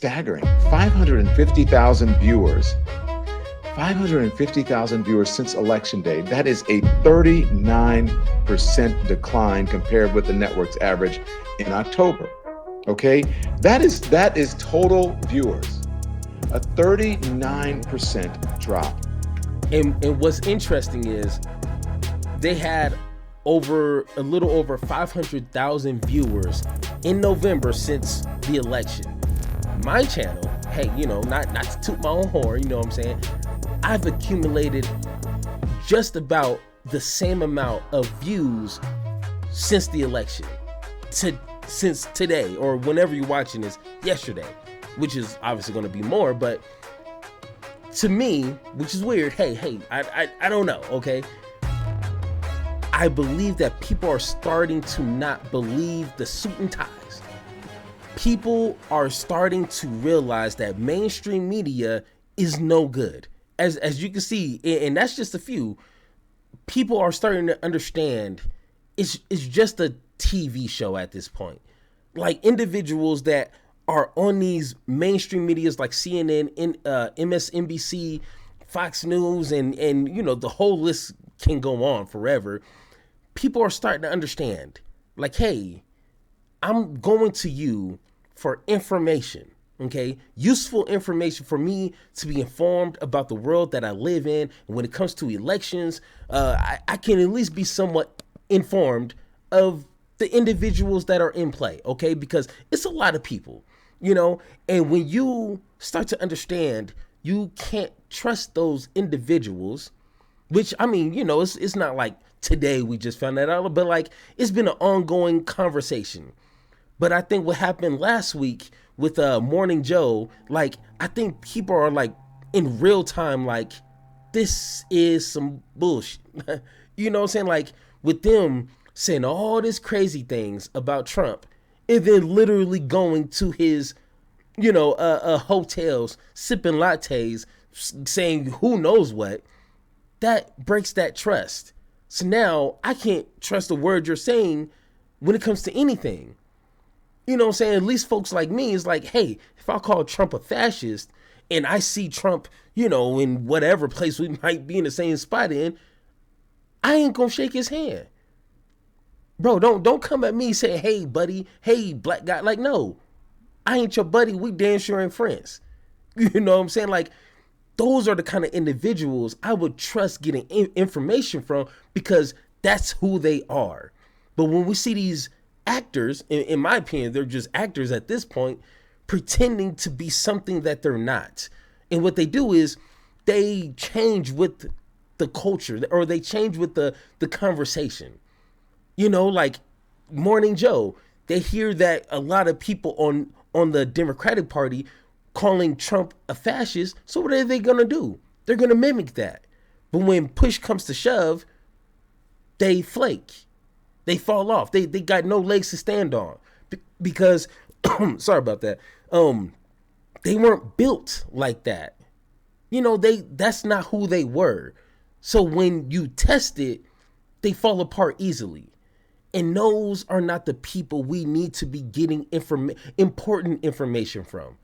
staggering. 550,000 viewers. 550,000 viewers since Election Day. That is a 39% decline compared with the network's average in October. Okay, that is total viewers. A 39% drop. And what's interesting is they had a little over 500,000 viewers in November since the election. My channel, hey, not to toot my own horn, you know what I'm saying? I've accumulated just about the same amount of views since the election, since today, or whenever you're watching this, yesterday, which is obviously going to be more, but to me, which is weird, hey, I don't know, okay? I believe that people are starting to not believe the suit and ties. People are starting to realize that mainstream media is no good. As you can see, and that's just a few, people are starting to understand it's just a TV show at this point. Like individuals that are on these mainstream medias like CNN, MSNBC, Fox News, and the whole list can go on forever. People are starting to understand, like, hey, I'm going to you for information, okay? Useful information for me to be informed about the world that I live in. And when it comes to elections, I can at least be somewhat informed of the individuals that are in play, okay? Because it's a lot of people, and when you start to understand, you can't trust those individuals, which, I mean, it's not like today we just found that out, but like it's been an ongoing conversation. But I think what happened last week with Morning Joe, like I think people are like in real time, like this is some bullshit. You know what I'm saying? Like with them saying all these crazy things about Trump and then literally going to his, hotels, sipping lattes, saying who knows what, that breaks that trust. So now I can't trust the word you're saying when it comes to anything. You know what I'm saying? At least folks like me is like, hey, if I call Trump a fascist and I see Trump, in whatever place we might be in the same spot in, I ain't gonna shake his hand. Bro, don't come at me saying, hey, buddy, hey, black guy. Like, no, I ain't your buddy. We damn sure ain't friends. You know what I'm saying? Like, those are the kind of individuals I would trust getting information from because that's who they are. But when we see these actors, in my opinion, they're just actors at this point, pretending to be something that they're not. And what they do is they change with the culture, or they change with the conversation. Like Morning Joe, they hear that a lot of people on the Democratic Party calling Trump a fascist. So what are they going to do? They're going to mimic that. But when push comes to shove, they flake. They fall off. They got no legs to stand on because, sorry about that. They weren't built like that. That's not who they were. So when you test it, they fall apart easily. And those are not the people we need to be getting important information from.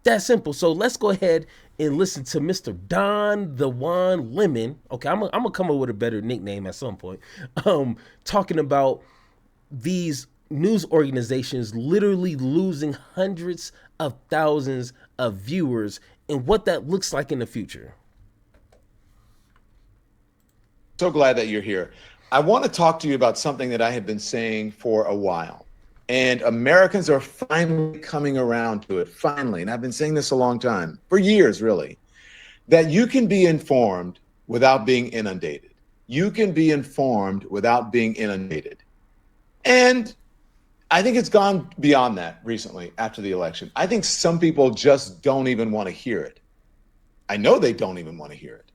That simple. So let's go ahead and listen to Mr. Don the Juan Lemon. Okay, I'm gonna come up with a better nickname at some point. Talking about these news organizations literally losing hundreds of thousands of viewers and what that looks like in the future. So glad that you're here. I want to talk to you about something that I have been saying for a while. And Americans are finally coming around to it, finally. And I've been saying this a long time, for years, really, that you can be informed without being inundated. You can be informed without being inundated. And I think it's gone beyond that recently after the election. I think some people just don't even want to hear it. I know they don't even want to hear it.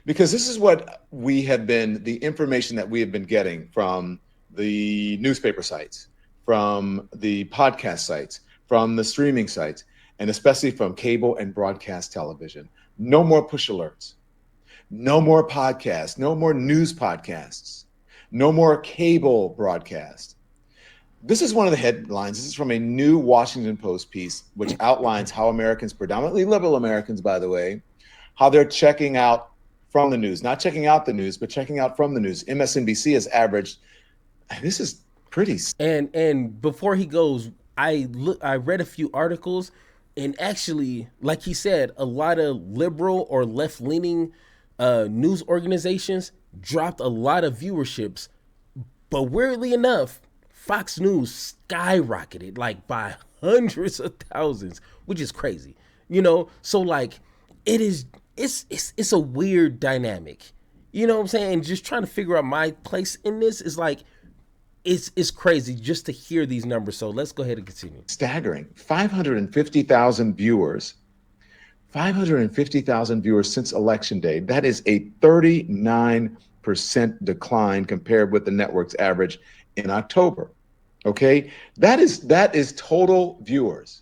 Because this is what the information that we have been getting from the newspaper sites, from the podcast sites, from the streaming sites, and especially from cable and broadcast television. No more push alerts. No more podcasts. No more news podcasts. No more cable broadcasts. This is one of the headlines. This is from a new Washington Post piece, which outlines how Americans, predominantly liberal Americans, by the way, how they're checking out from the news, not checking out the news, but checking out from the news. MSNBC has averaged, this is pretty. And before he goes, I read a few articles, and actually, like he said, a lot of liberal or left leaning news organizations dropped a lot of viewerships, but weirdly enough, Fox News skyrocketed like by hundreds of thousands, which is crazy. So like it's a weird dynamic. You know what I'm saying? And just trying to figure out my place in this is like it's crazy just to hear these numbers. So let's go ahead and continue. Staggering. 550,000 viewers. 550,000 viewers since election day. That is a 39% decline compared with the network's average in October. Okay, that is total viewers,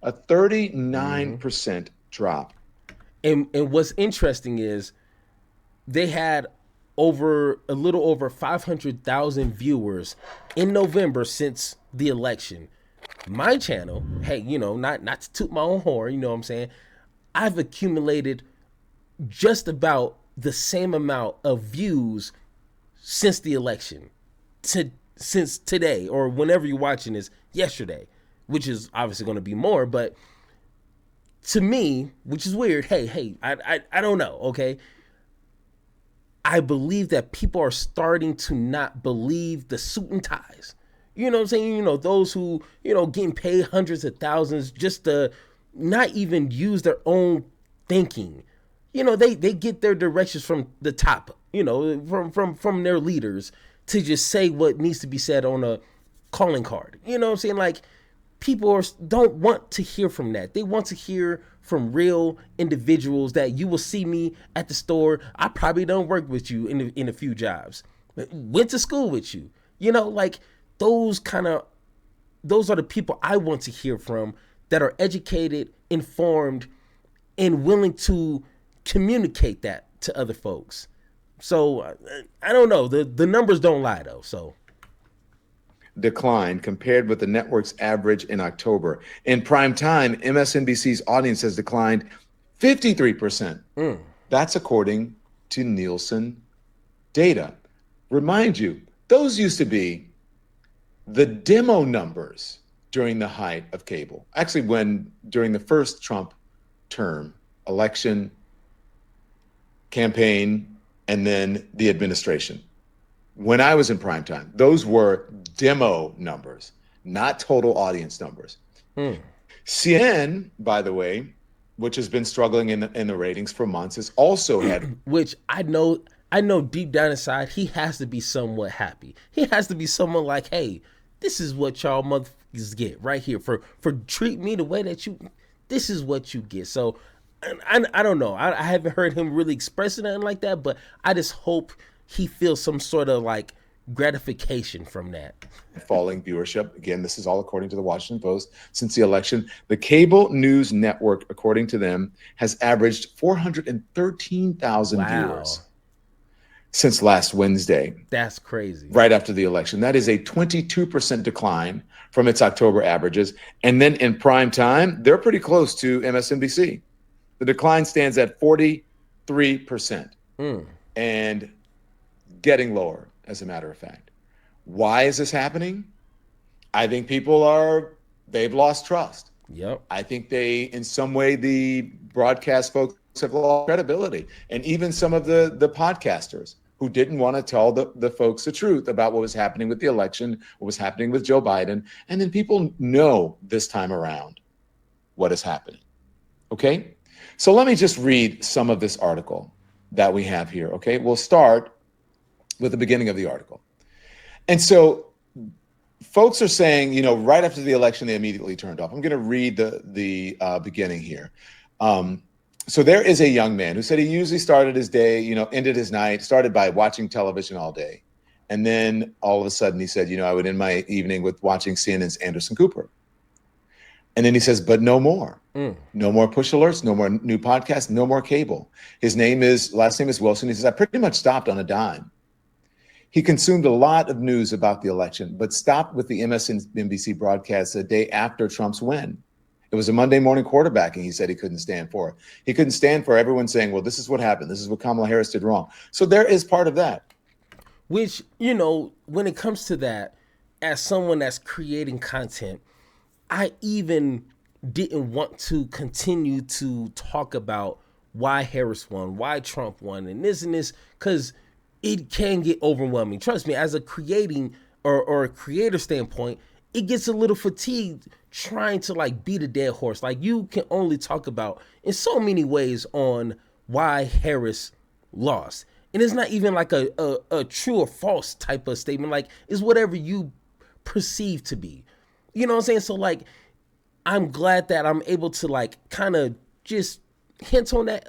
a 39% drop. And what's interesting is they had a little over 500,000 viewers in November since the election. My channel, hey, not to toot my own horn, you know what I'm saying? I've accumulated just about the same amount of views since the election, since today, or whenever you're watching this, yesterday, which is obviously going to be more. But to me, which is weird, I don't know, okay? I believe that people are starting to not believe the suit and ties. You know what I'm saying? Those who, getting paid hundreds of thousands just to not even use their own thinking. They get their directions from the top, from their leaders to just say what needs to be said on a calling card. You know what I'm saying? Like, people don't want to hear from that. They want to hear from real individuals that you will see me at the store. I probably don't work with you in a few jobs. Went to school with you. Like those are the people I want to hear from, that are educated, informed, and willing to communicate that to other folks. So I don't know. The numbers don't lie though. So decline compared with the network's average in October. In prime time, MSNBC's audience has declined 53%. That's according to Nielsen data. Remind you, those used to be the demo numbers during the height of cable. Actually, during the first Trump term, election, campaign, and then the administration. When I was in primetime, those were demo numbers, not total audience numbers. CNN, by the way, which has been struggling in the ratings for months, has also had... Which I know deep down inside, he has to be somewhat happy. He has to be someone like, hey, this is what y'all motherfuckers get right here. For treat me the way that this is what you get. So I don't know. I haven't heard him really express anything like that, but I just hope he feels some sort of like gratification from that. Falling viewership. Again, this is all according to the Washington Post. Since the election, the cable news network, according to them, has averaged 413,000 viewers since last Wednesday. That's crazy. Right after the election. That is a 22% decline from its October averages. And then in prime time, they're pretty close to MSNBC. The decline stands at 43%. And getting lower, as a matter of fact. Why is this happening? I think they've lost trust. Yep. I think in some way, the broadcast folks have lost credibility. And even some of the podcasters who didn't want to tell the folks the truth about what was happening with the election, what was happening with Joe Biden. And then people know this time around what is happening. Okay? So let me just read some of this article that we have here. Okay? We'll start with the beginning of the article. And so folks are saying, right after the election, they immediately turned off. I'm going to read the beginning here. So there is a young man who said he usually started his day, ended his night, started by watching television all day. And then all of a sudden he said, I would end my evening with watching CNN's Anderson Cooper. And then he says, but no more. No more push alerts, no more new podcasts, no more cable. His last name is Wilson. He says, I pretty much stopped on a dime. He consumed a lot of news about the election, but stopped with the MSNBC broadcast the day after Trump's win. It was a Monday morning quarterbacking he said he couldn't stand for. He couldn't stand for everyone saying, well, this is what happened. This is what Kamala Harris did wrong. So there is part of that. Which, when it comes to that, as someone that's creating content, I even didn't want to continue to talk about why Harris won, why Trump won, and this, because it can get overwhelming. Trust me, as a creating or a creator standpoint, it gets a little fatigued trying to like beat a dead horse. Like, you can only talk about in so many ways on why Harris lost. And it's not even like a true or false type of statement. Like, it's whatever you perceive to be. You know what I'm saying? So like, I'm glad that I'm able to like kind of just hint on that,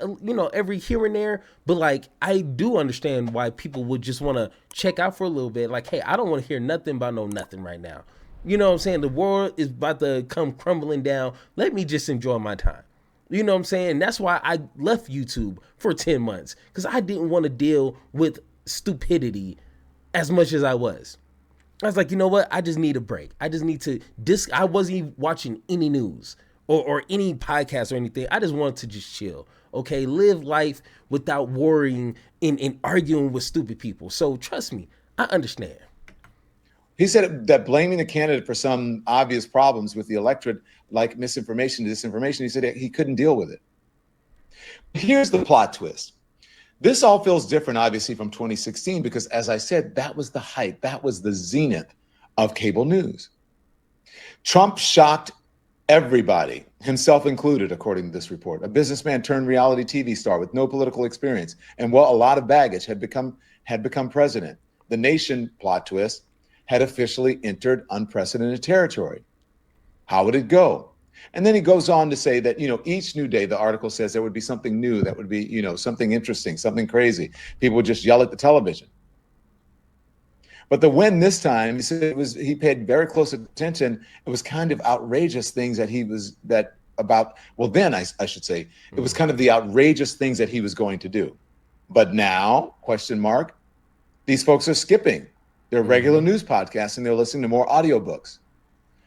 every here and there. But like, I do understand why people would just want to check out for a little bit. Like, hey, I don't want to hear nothing about nothing right now. You know what I'm saying? The world is about to come crumbling down. Let me just enjoy my time. You know what I'm saying? That's why I left YouTube for 10 months, because I didn't want to deal with stupidity as much as I was. I was like, you know what? I just need a break. I just need to I wasn't even watching any news or any podcast or anything. I just wanted to just chill. Okay, live life without worrying and arguing with stupid people. So trust me, I understand. He said that blaming the candidate for some obvious problems with the electorate, like misinformation, disinformation, he said he couldn't deal with it. Here's the plot twist. This all feels different, obviously, from 2016, because as I said, that was the height, that was the zenith of cable news. Trump shocked everybody, himself included, according to this report. A businessman turned reality TV star with no political experience and, well, a lot of baggage had become president. The nation, plot twist, had officially entered unprecedented territory. How would it go? And then he goes on to say that, each new day, the article says there would be something new, that would be, something interesting, something crazy. People would just yell at the television. But the win this time, he said he paid very close attention. It was kind of outrageous things that I should say, it was kind of the outrageous things that he was going to do. But now, question mark, these folks are skipping their regular news podcasts and they're listening to more audiobooks,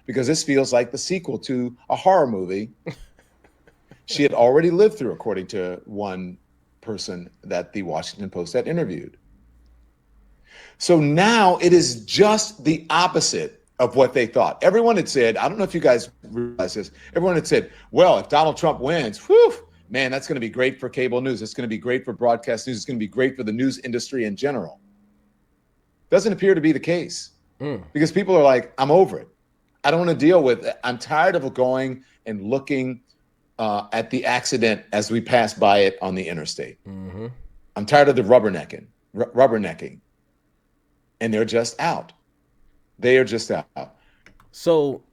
because this feels like the sequel to a horror movie she had already lived through, according to one person that the Washington Post had interviewed. So now it is just the opposite of what they thought. Everyone had said, I don't know if you guys realize this, everyone had said, well, if Donald Trump wins, whew, man, that's going to be great for cable news. It's going to be great for broadcast news. It's going to be great for the news industry in general. Doesn't appear to be the case, because people are like, I'm over it. I don't want to deal with it. I'm tired of going and looking at the accident as we pass by it on the interstate. Mm-hmm. I'm tired of the rubbernecking. And they're just out. They are just out. So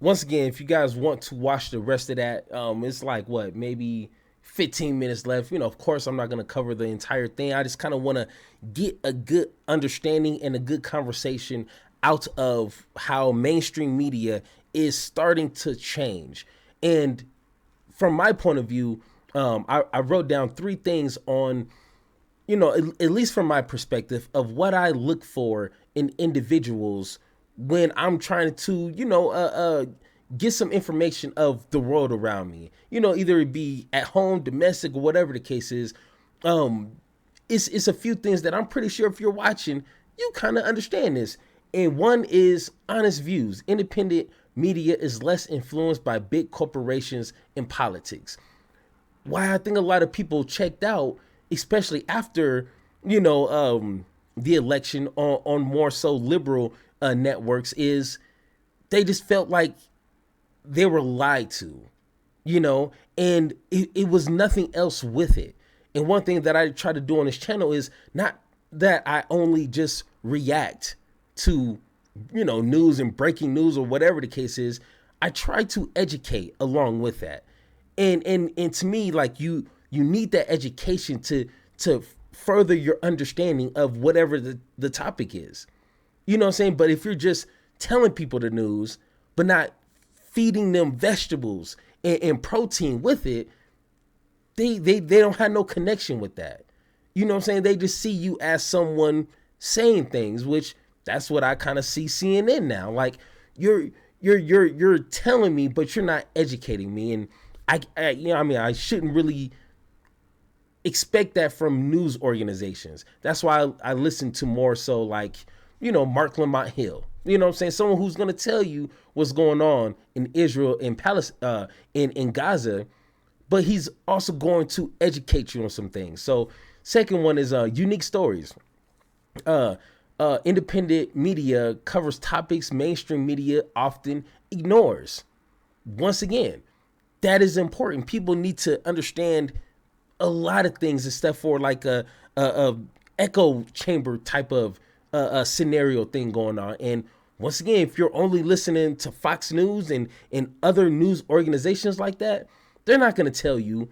once again, if you guys want to watch the rest of that, it's like maybe 15 minutes left. Of course, I'm not going to cover the entire thing. I just kind of want to get a good understanding and a good conversation out of how mainstream media is starting to change. And from my point of view, I wrote down 3 things on, at least from my perspective, of what I look for in individuals when I'm trying to, get some information of the world around me. Either it be at home, domestic, or whatever the case is. It's a few things that I'm pretty sure if you're watching, you kind of understand this. And one is honest views. Independent media is less influenced by big corporations and politics. Why I think a lot of people checked out, especially after, the election on more so liberal networks, is they just felt like they were lied to, and it was nothing else with it. And one thing that I try to do on this channel is not that I only just react to, news and breaking news or whatever the case is. I try to educate along with that. And to me, like you need that education to further your understanding of whatever the topic is. You know what I'm saying? But if you're just telling people the news, but not feeding them vegetables and protein with it, they don't have no connection with that. You know what I'm saying? They just see you as someone saying things, which that's what I kind of see CNN now. Like you're telling me, but you're not educating me, and I shouldn't really expect that from news organizations. That's why I listen to more so like, Mark Lamont Hill. You know what I'm saying? Someone who's going to tell you what's going on in Israel, in Palestine, in Gaza, but he's also going to educate you on some things. So second one is unique stories. Independent media covers topics mainstream media often ignores. Once again, that is important. People need to understand a lot of things except for like a echo chamber type of scenario thing going on. And once again, if you're only listening to Fox News and other news organizations like that, they're not going to tell you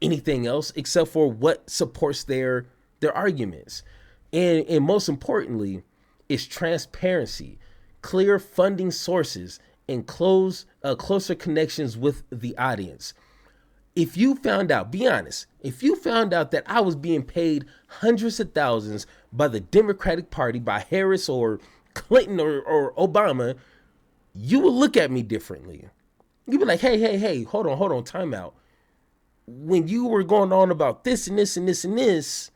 anything else except for what supports their arguments. And most importantly, is transparency, clear funding sources, and closer connections with the audience. If you found out, be honest, if you found out that I was being paid hundreds of thousands by the Democratic Party, by Harris or Clinton or Obama, you would look at me differently. You'd be like, hey, hold on, time out. When you were going on about this and this and this and this,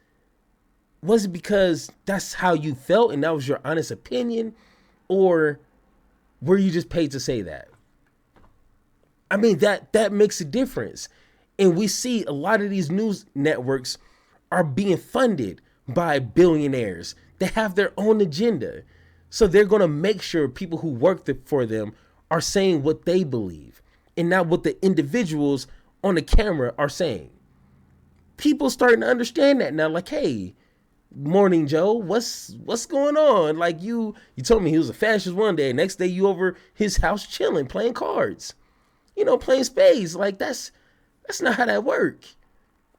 was it because that's how you felt and that was your honest opinion? Or were you just paid to say that? I mean, that makes a difference. And we see a lot of these news networks are being funded by billionaires. They have their own agenda. So they're going to make sure people who work for them are saying what they believe and not what the individuals on the camera are saying. People starting to understand that now. Like, hey, morning, Joe, what's going on? Like you told me he was a fascist one day. Next day you over his house chilling, playing cards, playing spades. Like that's not how that work.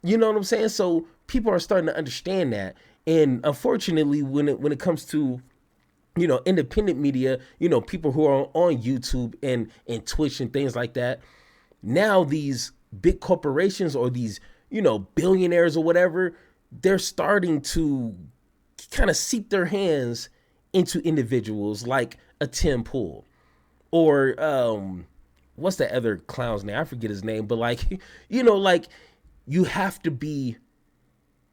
You know what I'm saying? So people are starting to understand that. And unfortunately, when it comes to, independent media, people who are on YouTube and Twitch and things like that, now these big corporations or these, billionaires or whatever, they're starting to kind of seep their hands into individuals like a Tim Pool or what's that other clown's name? I forget his name, but like, like you have to be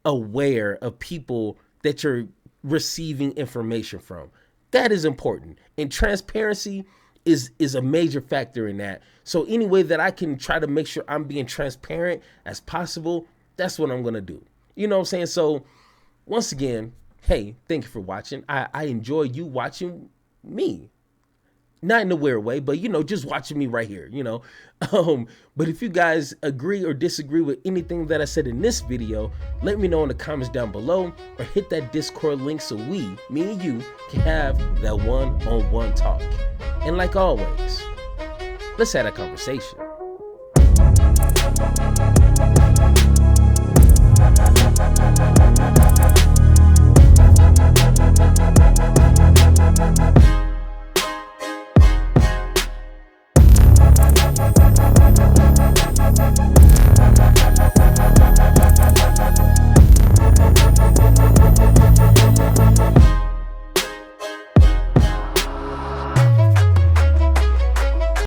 aware of people that you're receiving information from. That is important. And transparency is a major factor in that. So any way that I can try to make sure I'm being transparent as possible, that's what I'm going to do. You know what I'm saying? So once again, hey, thank you for watching. I enjoy you watching me. Not in a weird way, but, just watching me right here, But if you guys agree or disagree with anything that I said in this video, let me know in the comments down below or hit that Discord link so me and you, can have that one-on-one talk. And like always, let's have a conversation.